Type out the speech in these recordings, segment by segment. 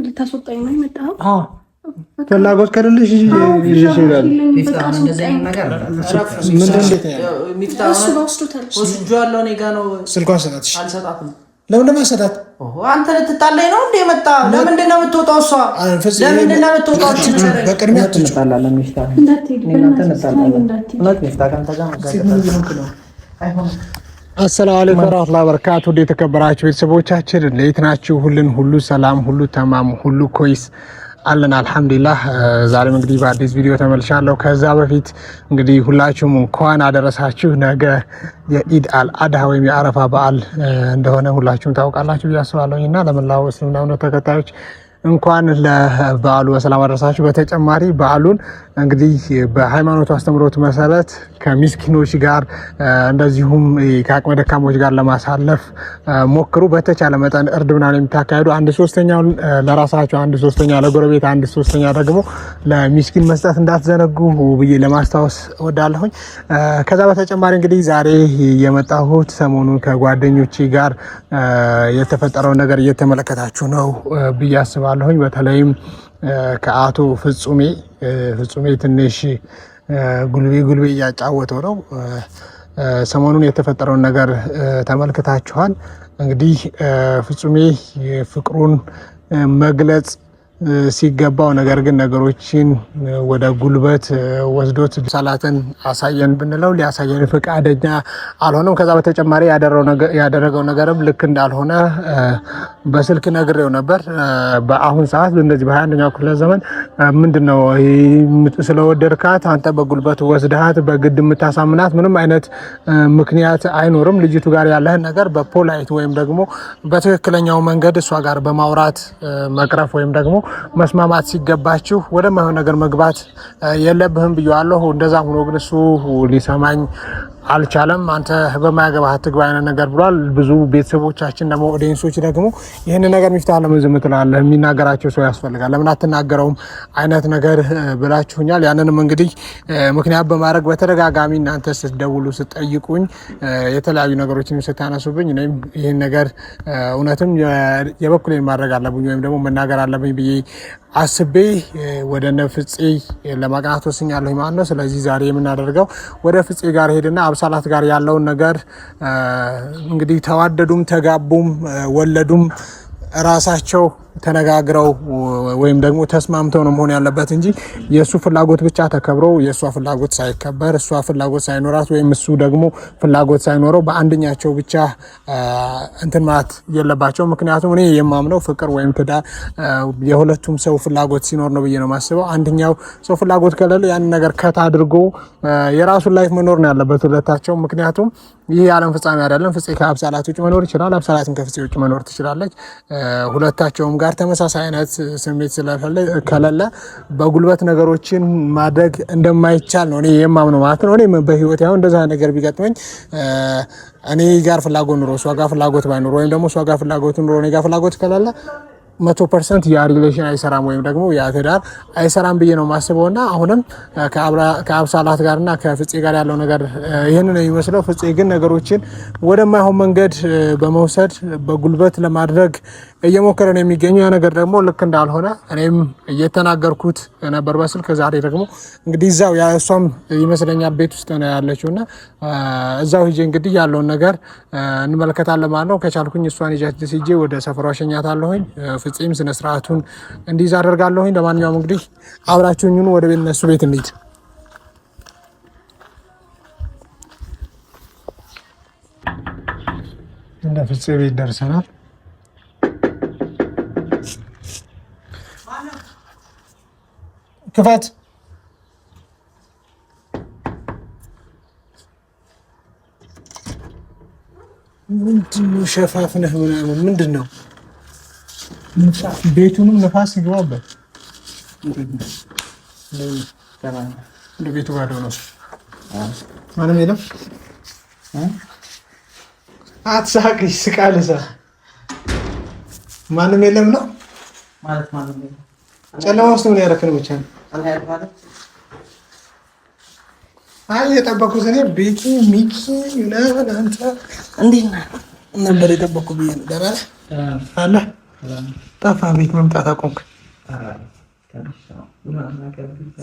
ልታስወጣኝ ነው የመጣኸው? አዎ ፍላጎት ከሌለሽ ይሽላል። ስልኳን ሰጣትሽ? ለምን ለማሰጣት? አንተ ልትጣላኝ ነው እንዴ መጣ? ለምንድን ነው የምትወጣው? እሷ ለምንድን ነው የምትወጣው? በቅድሚያ አሰላሙ አለይኩም ወራህመቱላሂ ወበረካቱ። የተከበራችሁ ቤተሰቦቻችን እንዴት ናችሁ? ሁሉ ሰላም፣ ሁሉ ተማም፣ ሁሉ ኮይስ አለን አልሐምዱሊላህ። ዛሬም እንግዲህ በአዲስ ቪዲዮ ተመልሻለሁ። ከዛ በፊት እንግዲህ ሁላችሁም እንኳን አደረሳችሁ። ነገ የኢድ አልአድሃ ወይም የአረፋ በዓል እንደሆነ ሁላችሁም ታውቃላችሁ ብዬ አስባለሁ እና ለመላው እስልምና እምነት ተከታዮች እንኳን ለበዓሉ በሰላም አደረሳችሁ። በተጨማሪ በዓሉን እንግዲህ በሃይማኖቱ አስተምሮት መሰረት ከምስኪኖች ጋር እንደዚሁም ከአቅመ ደካሞች ጋር ለማሳለፍ ሞክሩ። በተቻለ መጠን እርድ ምናምን የምታካሄዱ 1/3 ለራሳችሁ፣ 1/3 ለጎረቤት፣ 1/3 ደግሞ ለሚስኪን መስጠት እንዳትዘነጉ ብዬ ለማስታወስ እወዳለሁኝ። ከዛ በተጨማሪ እንግዲህ ዛሬ የመጣሁት ሰሞኑን ከጓደኞቼ ጋር የተፈጠረውን ነገር እየተመለከታችሁ ነው ብዬ አስባለሁኝ። በተለይም ከአቶ ፍጹሜ ትንሽ ጉልቤ እያጫወተው ነው። ሰሞኑን የተፈጠረውን ነገር ተመልክታችኋል። እንግዲህ ፍጹሜ ፍቅሩን መግለጽ ሲገባው ነገር ግን ነገሮችን ወደ ጉልበት ወስዶት ሰላትን አሳየን ብንለው ሊያሳየን ፈቃደኛ አልሆነም። ከዛ በተጨማሪ ያደረገው ነገርም ልክ እንዳልሆነ በስልክ ነግሬው ነበር። በአሁን ሰዓት እንደዚህ በ21ኛው ክፍለ ዘመን ምንድነው ስለወደድካት አንተ በጉልበት ወስደሃት በግድ የምታሳምናት ምንም አይነት ምክንያት አይኖርም። ልጅቱ ጋር ያለህን ነገር በፖላይት ወይም ደግሞ በትክክለኛው መንገድ እሷ ጋር በማውራት መቅረፍ ወይም ደግሞ መስማማት ሲገባችሁ ወደማይሆን ነገር መግባት የለብህም ብየዋለሁ። እንደዛም ሆኖ ግን እሱ ሊሰማኝ አልቻለም። አንተ በማያገባህ አትግባ አይነት ነገር ብሏል። ብዙ ቤተሰቦቻችን ደግሞ ኦዲየንሶች ደግሞ ይህን ነገር ሚፍታህ ለምን ዝም ትላለህ? የሚናገራቸው ሰው ያስፈልጋል፣ ለምን አትናገረውም አይነት ነገር ብላችሁኛል። ያንንም እንግዲህ ምክንያት በማድረግ በተደጋጋሚ እናንተ ስትደውሉ ስትጠይቁኝ የተለያዩ ነገሮችን ስታነሱብኝ እኔም ይህን ነገር እውነትም የበኩሌን ማድረግ አለብኝ ወይም ደግሞ መናገር አለብኝ ብዬ አስቤ ወደ ነፍጼ ለማቅናት ወስኛለሁ ማለት ነው። ስለዚህ ዛሬ የምናደርገው ወደ ፍጼ ጋር ሄድና አብሳላት ጋር ያለውን ነገር እንግዲህ ተዋደዱም ተጋቡም ወለዱም ራሳቸው ተነጋግረው ወይም ደግሞ ተስማምተው ነው መሆን ያለበት እንጂ የእሱ ፍላጎት ብቻ ተከብሮ የእሷ ፍላጎት ሳይከበር እሷ ፍላጎት ሳይኖራት ወይም እሱ ደግሞ ፍላጎት ሳይኖረው በአንደኛቸው ብቻ እንትን ማለት የለባቸው። ምክንያቱም እኔ የማምነው ፍቅር ወይም ትዳር የሁለቱም ሰው ፍላጎት ሲኖር ነው ብዬ ነው የማስበው። አንደኛው ሰው ፍላጎት ከሌለ ያን ነገር ከት አድርጎ የራሱን ላይፍ መኖር ነው ያለበት ሁለታቸው። ምክንያቱም ይህ የዓለም ፍጻሜ አይደለም። ፍፄ ከአብሳላት ውጭ መኖር ይችላል፣ አብሳላትም ከፍፄ ውጭ መኖር ትችላለች። ሁለታቸውም ጋር ተመሳሳይ አይነት ስሜት ከሌለ በጉልበት ነገሮችን ማድረግ እንደማይቻል ነው እኔ የማምነው ማለት ነው። እኔ በህይወት ያው እንደዛ ነገር ቢገጥመኝ እኔ ጋር ፍላጎት ኑሮ እሷ ጋር ፍላጎት ባይኖር ወይም ደግሞ እሷ ጋር ፍላጎት ኑሮ እኔ ጋር ፍላጎት ከሌለ 100% ያ ሪሌሽን አይሰራም ወይም ደግሞ ያ ትዳር አይሰራም ብዬ ነው የማስበውና አሁንም ከአብሳላት ጋርና ከፍፄ ጋር ያለው ነገር ይሄን ነው የሚመስለው። ፍፄ ግን ነገሮችን ወደማይሆን መንገድ በመውሰድ በጉልበት ለማድረግ እየሞከረ ነው የሚገኘው። ያ ነገር ደግሞ ልክ እንዳልሆነ እኔም እየተናገርኩት ነበር በስልክ። ዛሬ ደግሞ እንግዲህ እዛው እሷም ይመስለኛል ቤት ውስጥ ነው ያለችውና እዛው ሂጄ እንግዲህ ያለውን ነገር እንመለከታለን ማለት ነው። ከቻልኩኝ እሷን ሂጄ ወደ ሰፈሯ ሸኛታለሁኝ። ፍፄም ስነ ስርዓቱን እንዲይዝ አደርጋለሁኝ። ለማንኛውም እንግዲህ አብራችሁኝ ወደ ቤት እነሱ ቤት እንሂድ። እንደ ፍፄ ቤት ደርሰናል። ክፈት። ምንድነው ሸፋፍነህ ምናምን ምንድን ነው? ቤቱንም ነፋስ ይገባበት። እንደ ቤቱ ባዶ ነው። ማንም የለም። አትሳቅ፣ ስቃልሳ ማንም የለም ነው ማለት ማንም የለም። ጨለማ ውስጥ ምን ያደረክ ነው? ብቻ ነው አይ የጠበኩት እኔ ቤኪ ሚኪ ምናምን አንተ እንዴት ነበር የጠበኩት ብዬ ነው። ደህና ነህ አለ ጠፋ ቤት መምጣት አቆምክ።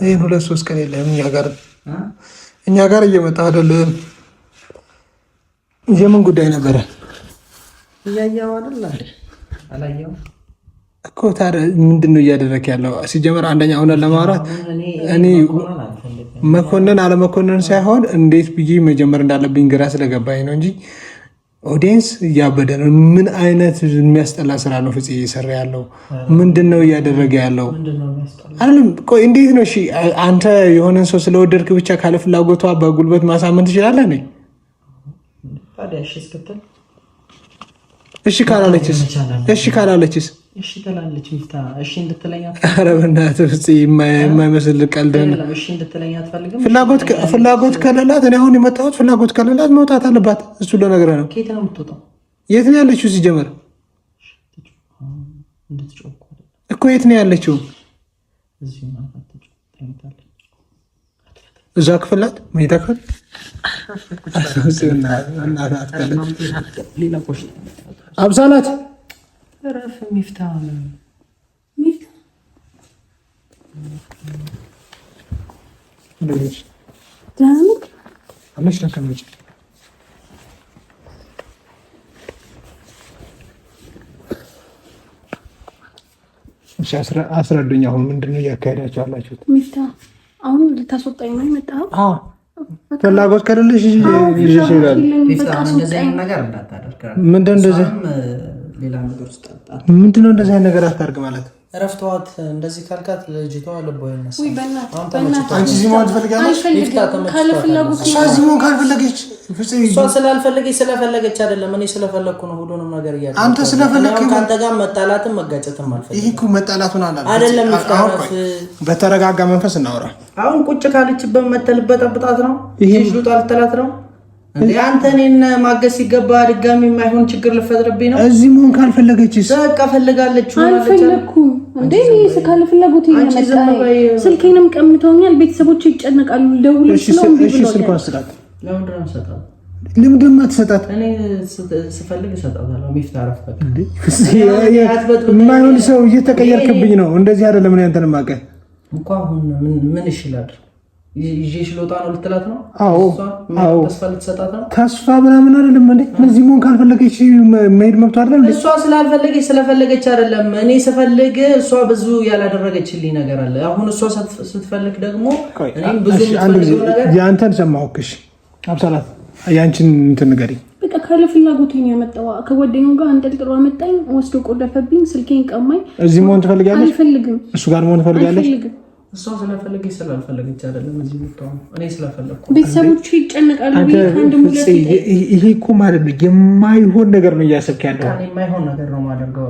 ይህን 2-3 ቀን የለህም እኛ ጋር እየመጣ አይደለም። የምን ጉዳይ ነበረ? እያየኸው አይደል? አላየኸውም እኮ ታዲያ ምንድን ነው እያደረክ ያለው? ሲጀመር አንደኛ እውነት ለማውራት እኔ መኮንን አለመኮንን ሳይሆን እንዴት ብዬ መጀመር እንዳለብኝ ግራ ስለገባኝ ነው እንጂ ኦዲየንስ እያበደ ነው። ምን አይነት የሚያስጠላ ስራ ነው ፍፄ እየሰራ ያለው? ምንድን ነው እያደረገ ያለው? አይደለም ቆይ እንዴት ነው? እሺ አንተ የሆነን ሰው ስለወደድክ ብቻ ካለ ፍላጎቷ በጉልበት ማሳመን ትችላለህ ነኝ? እሺ ካላለችስ? እሺ ትላለች ሚፍታ። እሺ እንድትለኝ ኧረ በእናትህ ፍፄ የማይመስል ቀልድ ነው። እሺ እንድትለኝ አትፈልግም? ፍላጎት ከሌላት እኔ አሁን የመጣሁት ፍላጎት ከሌላት መውጣት አለባት። እሱ ለነገርህ ነው። ከየት ነው የምትወጣው? የት ነው ያለችው? ሲጀመር እኮ የት ነው ያለችው? እዛ ክፍል ናት፣ መኝታ ክፍል። አብሳላት ረፍ ሚፍታ አስረዱኝ። አሁን ምንድነው እያካሄዳችሁ ያላችሁት? ሚፍታ አሁን ልታስወጣኝ ነው የመጣኸው? ፍላጎት ከሌለሽ ይችላል። ምንድን ነው እንደዚህ አይነት ነገር አታርግ ማለት ረፍተዋት እንደዚህ ካልካት ልጅቷ ልቦ ይነሳ። አንቺ እዚህ መሆን ትፈልጋለች? እሷ ስላልፈለገች ስለፈለገች አይደለም። እኔ ስለፈለግኩ ነው ሁሉንም ነገር እያለ አንተ ስለፈለግክ ከአንተ ጋር መጣላትም መጋጨትም አልፈልግም። ይሄ እኮ መጣላቱን አይደለም። በተረጋጋ መንፈስ እናውራ። አሁን ቁጭ ካለችበት መተልበጠብጣት ነው። ይሄ ልጣ ልተላት ነው እንዴ? አንተ እኔን ማገዝ ሲገባ ድጋሚ የማይሆን ችግር ልፈጥርብኝ ነው? እዚህ መሆን ካልፈለገችስ? በቃ ፈልጋለች። አልፈለኩም እንዴ? ካለ ፍላጎት ይመጣ። ስልኬንም ቀምተውኛል። ቤተሰቦች ይጨነቃሉ። ደውልሽ ነው እንዴ? እሺ ስልኳን ስጣት። ለምንድን ነው የምትሰጣት? ለምንድን ነው የማትሰጣት? እኔ ስፈልግ እሰጣታለሁ። ሚፍታ አረፍ በቃ። የማይሆን ሰው እየተቀየርክብኝ ነው። እንደዚህ አይደለም። እኔ አንተን ማቀህ እንኳ አሁን ምን ይችላል? ይዤሽ ልወጣ ነው ልትላት ነው? አዎ ተስፋ ልትሰጣት ነው? ተስፋ ምናምን አይደለም እንዴ? እዚህ መሆን ካልፈለገች መሄድ መብቷ አይደለም እንዴ? እሷ ስላልፈለገች ስለፈለገች አይደለም። እኔ ስፈልግ እሷ ብዙ ያላደረገችልኝ ነገር አለ። አሁን እሷ ስትፈልግ ደግሞ እኔም ብዙ የምትፈልገው ነገር ያንተን ሰማሁሽ። አብሳላት ያንቺን እንትን ንገሪኝ። በቃ ካለ ፍላጎት ነው ያመጣው። ከጓደኛው ጋር አንጠልጥሎ አመጣኝ፣ ወስዶ ቆለፈብኝ፣ ስልኬን ቀማኝ። እዚህ መሆን ትፈልጋለሽ? አልፈልግም። እሱ ጋር መሆን ትፈልጋለሽ? እሷ ስለፈለገች ስላልፈለገች አይደለም። እዚህ መጣሁ እኔ ስለፈለኩ። ቤተሰቦቹ ይጨነቃሉ። ይሄ እኮ ማለት ነው የማይሆን ነገር ነው እያሰብክ ያለው። እኔ የማይሆን ነገር ነው የማደርገው።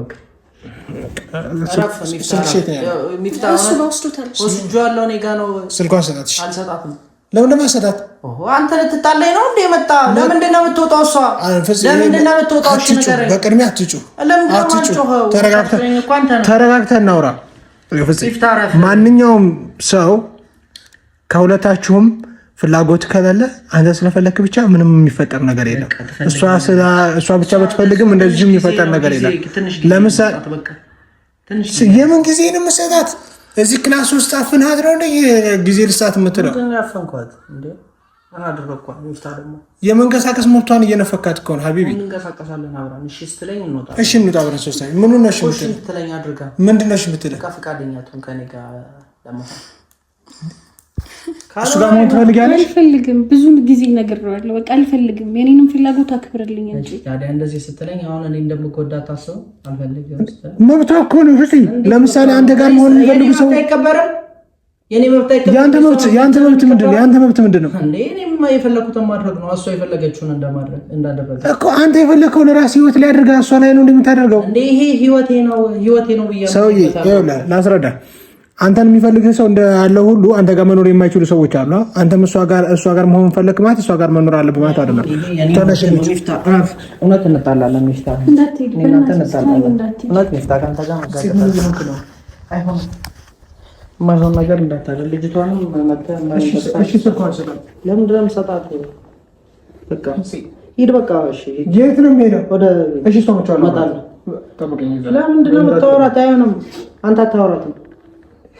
ስልኳን ሰጣት። አልሰጣትም። ለምን ማሰጣት? አንተ ልትጣላኝ ነው እንዴ? መጣ። ለምንድን ነው የምትወጣው? እሷ ለምንድን ነው የምትወጣው? እሺ ነገር በቅድሚያ አትጩ። ተረጋግተን እናውራ። ማንኛውም ሰው ከሁለታችሁም ፍላጎት ከሌለ አንተ ስለፈለክ ብቻ ምንም የሚፈጠር ነገር የለም። እሷ ብቻ ብትፈልግም እንደዚህ የሚፈጠር ነገር የለም። ለምሳሌ የምን ጊዜ ነው የምሰጣት? እዚህ ክላስ ውስጥ አፍንሃት ነው እንደ ጊዜ ልሳት የምትለው? የመንቀሳቀስ መብቷን እየነፈካት እኮ ነው ሀቢቢ። እሺ እንውጣ አብረን ሶስታችን። ምኑን ነው እሺ የምትለኝ? ምንድን ነው እሺ የምትለኝ? እሱ ጋር መሆን ትፈልጊያለሽ? አልፈልግም። ብዙ ጊዜ እነግርሃለሁ። በቃ አልፈልግም። የኔንም ፍላጎት አክብርልኝ እንጂ ታዲያ እንደዚህ ስትለኝ አሁን እኔ እንደምጎዳ ታስብ አልፈልግም። መብቷ እኮ ነው ፍፄ። ለምሳሌ አንተ ጋር መሆን የሚፈልጉ ሰው አይከበርም? የኔ መብት አይከበርም? ያንተ መብት ምንድን ነው? ያንተ መብት ምንድን ነው? እንዴ እኔም የፈለኩትን ማድረግ ነው። እሷ የፈለገችውን እንዳደረገ እኮ አንተ የፈለከው ለራስህ ህይወት ላይ አድርገህ እሷ ላይ ነው እንደምታደርገው። እንዴ ይሄ ህይወቴ ነው ብዬ ሰውዬ ይኸውልህ ላስረዳ። አንተን የሚፈልግህ ሰው እንዳለ ሁሉ አንተ ጋር መኖር የማይችሉ ሰዎች አሉ። አንተም እሷ ጋር መሆን ፈለክ ማለት እሷ ጋር መኖር አለብህ ማለት አይደለም። ተነሽ ሚፍታ። እውነት እንጣላለን ሚፍታ። እናንተ እንጣላለን። እውነት ሚፍታ ካንተ ጋር መጋጨት ነው። አይሆንም። ማይሆን ነገር እንዳታደርግ። ልጅቷንም እሺ ስልኳን ስጣት። ለምንድን ነው የምሰጣት? በቃ ሂድ በቃ። እሺ የት ነው የምሄደው? ወደ እሺ ሰው መጣለሁ ጠብቀኝ። ለምንድን ነው የምታወራት? አይሆንም፣ አንተ አታወራትም።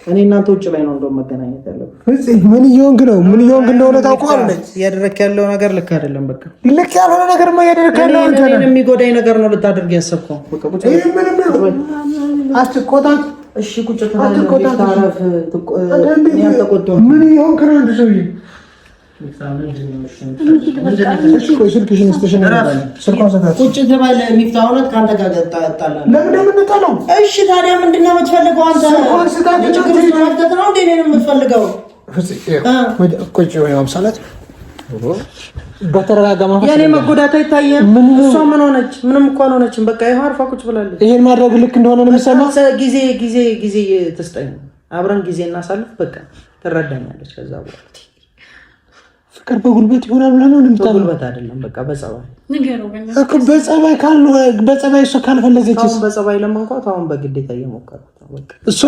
እኔ እናንተ ውጭ ላይ ነው እንደውም መገናኘት ያለብን። ምን እየሆንክ ነው? ምን እየሆንክ እንደሆነ ታውቀዋለህ። እያደረክ ያለው ነገር ልክ አይደለም። በቃ ልክ ያልሆነ ነገር እያደረክ ያለው አንተ ነህ። እኔን የሚጎዳኝ ነገር ነው ልታደርግ ያሰብከው። በቃ ቁጭ አትቆጣት። እሺ ቁጭ ትላለህ። ታረፍ ተቆጣው። ምን እየሆንክ ነው አንተ ሰውዬ? ቁጭ ትበል። ሚፍታ እውነት ከአንተ ጋር እጣላለሁ። ለምን የምንጣለው? እሺ ታዲያ ምንድን ነው የምትፈልገው አንተ? የችግር ውስጥ መክተት ነው እንዴ እኔን የምትፈልገው? ቁጭ ወይ አምሳላት በተረጋጋ መንፈስ የኔ መጎዳት አይታየም። እሷ ምን ሆነች? ምንም እኮ አልሆነችም። በቃ ይሄ አርፋ ቁጭ ብላለች። ይሄን ማድረግ ልክ እንደሆነ ነው የሚሰማው። ጊዜ ትስጠኝ፣ አብረን ጊዜ እናሳልፍ። በቃ ትረዳኛለች። ከዛ በኋላ ፍቅር በጉልበት ይሆናል ብለህ ነው እንደምታውቀው? በጉልበት አይደለም፣ በቃ በጸባይ ንገረው። እኮ በጸባይ እሱ ካልፈለገችስ? አሁን በጸባይ ለማንኳት አሁን በግዴታ እየሞከርኩት ነው። በቃ እሱ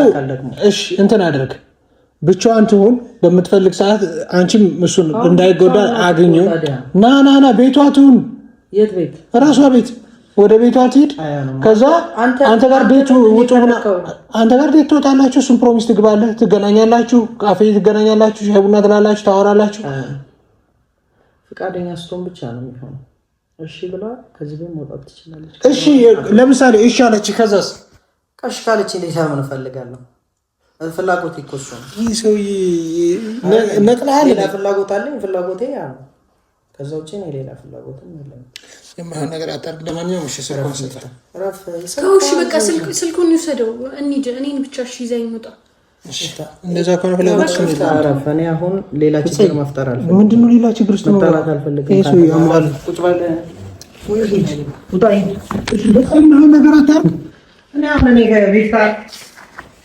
እሺ እንትን አድርግ፣ ብቻዋን ትሁን። በምትፈልግ ሰዓት አንቺም እሱን እንዳይጎዳ አግኘው። ና ቤቷ ትሁን። የት ቤት? እራሷ ቤት። ወደ ቤቷ ትሄድ። ከዛ አንተ ጋር ቤቱ ውጡ ብላ አንተ ጋር ቤት ትወጣላችሁ። እሱን ፕሮሚስ ትግባለህ። ትገናኛላችሁ፣ ካፌ ትገናኛላችሁ፣ ሻይ ቡና ትላላችሁ፣ ታወራላችሁ። ፈቃደኛ ስትሆን ብቻ ነው የሚሆነው። እሺ ብላ ከዚህ ቤት መውጣት ትችላለች። እሺ ለምሳሌ እሺ አለች። ከዛስ ቀሽ ካለች እንዴት ምን እፈልጋለሁ? ፍላጎቴ እኮ እሱ ነው። ይህ ሰውዬ ነቅለሃል። ሌላ ፍላጎት አለኝ። ፍላጎቴ ያ ነው። ከዛ ውጭ ነው ሌላ ፍላጎትም የለም። የማይሆን ነገር አታርግ። ለማንኛውም እሺ ስልኩን ስጠው። እሺ በቃ ስልኩን ይውሰደው። እንሂድ። እኔን ብቻ እሺ ይዘኝ ውጣ። እሺ እንደዛ ከሆነ ፍላጎት ታረፈ። እኔ አሁን ሌላ ችግር መፍጠር አልፈልግም። ምንድነው ሌላ ችግር ውስጥ መጣላት አልፈልግም። ይሄ ሰውዬ አማል ቁጭ ባለ ውጣ። በጣም ነገር አታርግ። እኔ አሁን እኔ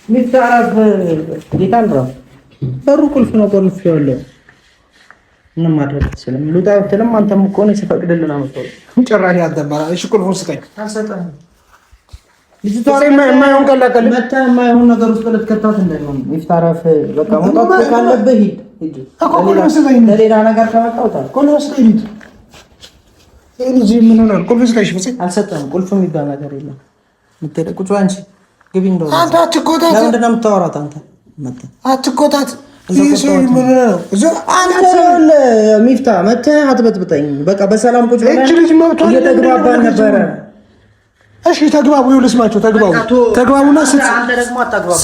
ሚፍታራፍ ጌታን ነው። በሩ ቁልፍ ነው። ቁልፍ ያለው ምንም ማድረግ ትችልም። ልውጣ ብትልም አንተም እኮ ነው ሲፈቅድልን አመጣው። ጭራሽ ያደባራ። እሺ ቁልፉን ስጠኝ። አልሰጠህም። ልጅቷ ላይ የማይሆን ቀላቀል መታ የማይሆን ነገር ውስጥ ልትከታት እንዳይሆን ሚፍታራፍ በቃ መውጣት ካለብህ ሂድ። ለሌላ ነገር ከመጣውታል ቁልፍ ስጠኝ። ይሄ ልጅ ምን ሆኗል? ቁልፍ ስጠኝ። አልሰጠህም። ቁልፍ የሚባል ነገር የለም። ቁጭ አንቺ ግቢ። እንደው አንተ አትቆጣት። ለምንድን ነው የምታወራት? አንተ አትቆጣት። ይሄ ሰው ምን ነው? አንተ ሚፍታ መተህ አትበጥብጠኝ። በቃ በሰላም ቁጭ ብለን እየተግባባን ነበረ። እሺ ተግባቡ። ይኸውልህ ተግባቡና አንተ ደግሞ አታግባባ።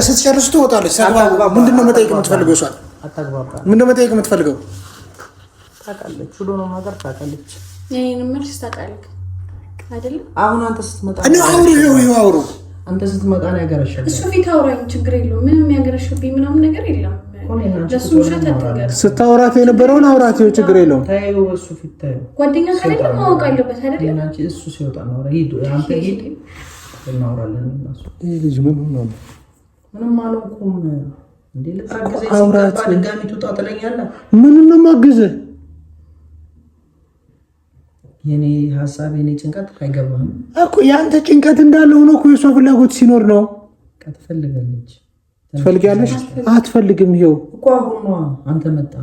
ስትጨርሱ ትወጣለች። ተግባቡ። ምንድነው መጠየቅ የምትፈልገው? እሷን አታግባባ። ምንድነው መጠየቅ የምትፈልገው? ታውቃለች፣ ሁሉንም ነገር ታውቃለች። እኔንም መልስ ታውቃለች አይደል? አሁን አንተ ስትመጣ አውሩ። አንተ ስትመጣ ነው ያገረሸው። እሱ ፊት አውራኝ፣ ችግር የለውም። ምንም ያገረሸብኝ ምናምን ነገር የለም። ለሱ ውሸት አትንገር። ስታወራት የነበረውን አውራት፣ ይኸው ችግር የለውም። ታየው እሱ ፊት ታየው። ጓደኛ ካለ ማወቅ አለበት አይደል? አንቺ እሱ ሲወጣ ነው ሂድ፣ አንተ ሂድ፣ እናወራለን። እነሱ ይሄ ልጅ ምን ሆነ? ምንም አልሆንኩም። እንዴ ልታገዘኝ ሲገባ ድጋሚ ትውጣ ትለኛለህ? ምን ነው ማገዘህ? የኔ ሐሳብ የኔ ጭንቀት አይገባህም እኮ። ያንተ ጭንቀት እንዳለ ሆኖ እኮ የሷ ፍላጎት ሲኖር ነው። ትፈልጋለች። ትፈልጊያለሽ? አትፈልግም። ይኸው እኮ አሁን ነው አንተ መጣ።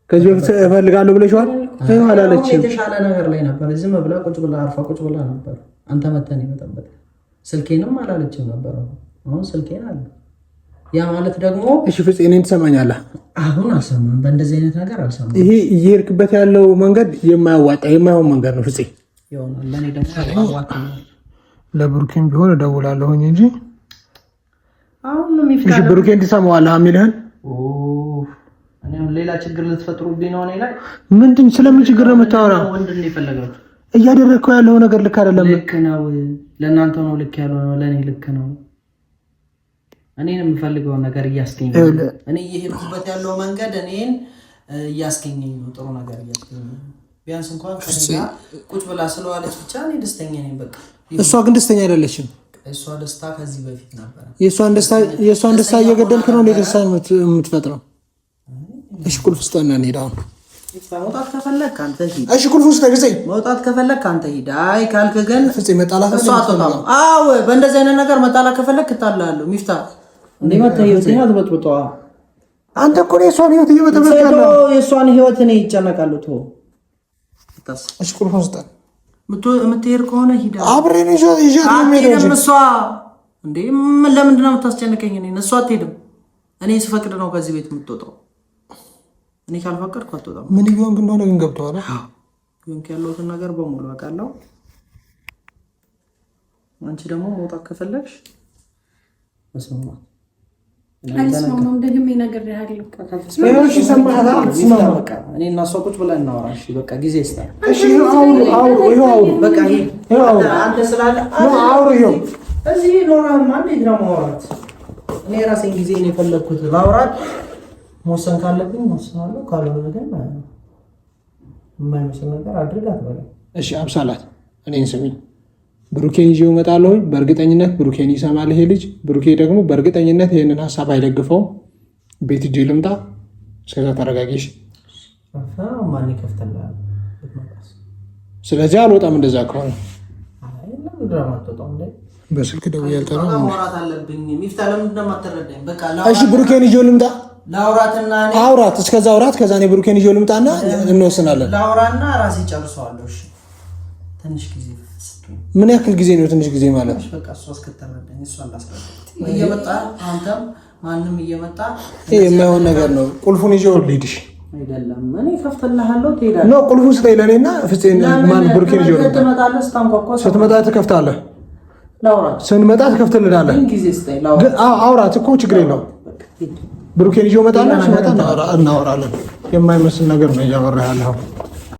ከዚህ በፊት እፈልጋለሁ ብለሽዋል። ይኸው አላለችም። የተሻለ ነገር ላይ ነበር። ዝም ብላ ቁጭ ብላ አርፋ ቁጭ ብላ ነበር። አንተ መተን የመጠበቅ ስልኬንም አላለችም ነበር። አሁን ስልኬን አለ። ያ ማለት ደግሞ እሺ ፍፄ እኔን ትሰማኛለህ? አሁን አልሰማም። በእንደዚህ አይነት ነገር አልሰማም። ይሄ እየሄድክበት ያለው መንገድ የማያዋጣ የማይሆን መንገድ ነው ፍፄ። ይሆናል። ለእኔ ደግሞ አዋጣ ነው። ለብሩኬን ቢሆን እደውላለሁኝ እንጂ አሁን ነው የሚፍታ። እሺ ብሩኬን ትሰማዋለህ የሚልህን? እኔ ሌላ ችግር ልትፈጥሩብኝ ነው። እኔ ላይ ምንድን ስለምን ችግር ነው የምታወራው? ወንድን የፈለጋችሁ እያደረግከው ያለው ነገር ልክ አይደለም። ልክ ነው። ለእናንተ ነው ልክ ያለው ነው። ለእኔ ልክ ነው። እኔን የምፈልገውን ነገር እያስገኘኝ ነው። እኔ እየሄድኩበት ያለው መንገድ እኔን እያስገኘኝ ነው። ጥሩ ነገር እያስገኘኝ ነው። ቢያንስ እንኳን ከእኔ ቁጭ ብላ ስለዋለች ብቻ እኔ ደስተኛ ነኝ። በቃ እሷ ግን ደስተኛ አይደለችም። እሷ ደስታ ከዚህ በፊት ነበር። የእሷን ደስታ እየገደልክ ነው። ደስታ የምትፈጥረው። እሺ ቁልፍ ስጠና እንሂድ አሁን። መውጣት ከፈለክ አንተ ሂድ። እሺ ቁልፍ ስጠኝ። መውጣት ከፈለክ አንተ ሂድ። አይ ካልክ ግን ፍፄ መጣላት እሷ አትወጣም። አዎ በእንደዚህ አይነት ነገር መጣላት ከፈለክ እጣላለሁ። ሚፍታ እንዴ መተየው ሲና ተበጥብጧ። አንተ እኮ የእሷን ህይወት እየበጠበጥክ ያለው። የእሷን ህይወት እኔ ይጨነቃሉ። ተው። እሺ ቁልፉን ስጠኝ። የምትሄድ ከሆነ ሂድ። አብረን ይዣት ነው የምሄደው። እሷ እንዴ ለምንድን ነው የምታስጨንቀኝ? እሷ አትሄድም። እኔ ስፈቅድ ነው ከዚህ ቤት የምትወጣው። እኔ ካልፈቀድኩ አትወጣም። ምን ይሆን እንደሆነ ግን ገብቶሃል? ያለሁትን ነገር በሙሉ አውቃለሁ። አንቺ ደግሞ መውጣት ከፈለግሽ መስማማት አልስማማም። ደግሜ እነግርሃለሁ። እኔ እና እሷ ቁጭ ብለን እናወራ። እሺ በቃ ጊዜ ይስጣል። እሺ አውሩ። በቃ አንተ ስላለ እዚህ ኖራል ማለት ነው ማውራት። እኔ ራሴን ጊዜ ነው የፈለግኩት ላውራት። መወሰን ካለብኝ ወስናለሁ፣ ካልሆነ ግን የማይመስል ነገር አድርጋት በለ። እሺ አብሳላት፣ እኔን ስሚኝ። ብሩኬን ይዤው እመጣለሁ። በእርግጠኝነት ብሩኬን ይሰማል ይሄ ልጅ። ብሩኬ ደግሞ በእርግጠኝነት ይሄንን ሀሳብ አይደግፈውም። ቤት እጄ ልምጣ። እስከዛ ተረጋጊሽ። ማን ይከፍተላል? ስለዚህ አልወጣም። እንደዛ ከሆነ በስልክ ደውዬ አልጠራም። ማውራት አለብኝ። ሚፍታ ለምንድን ነው የማትረዳኝ? በቃ እሺ ብሩኬን ይዤው ልምጣ። ላውራትና አውራት፣ እስከዛ አውራት። ከዛ እኔ ብሩኬን ይዤው ልምጣና እንወስናለን። ላውራና ራሴ ጨርሰዋለሁ። እሺ ትንሽ ጊዜ። ምን ያክል ጊዜ ነው ትንሽ ጊዜ ማለት? በቃ እሷ እስከተረዳኝ እሷ እንዳስረዳኝ እየመጣ አንተም ማንም እየመጣ ይሄ የማይሆን ነገር ነው። ቁልፉን ይዤው ልሂድሽ አይደለም እኔ ከፍተልሃለሁ። ትሄዳለህ ነው ቁልፉን ስጠኝ ለኔና ፍፄን ማን ብሩኬን ይዤው ልምጣ። ስትመጣ ትከፍታለህ። ላውራት ስንመጣ ትከፍትልናለህ። ጊዜ ስጠኝ ላውራት። አውራት እኮ ችግር የለውም። ብሩኬን ይዤው እመጣለሁ። ስመጣ እናወራለን። የማይመስል ነገር ነው እያወራህ ያለኸው።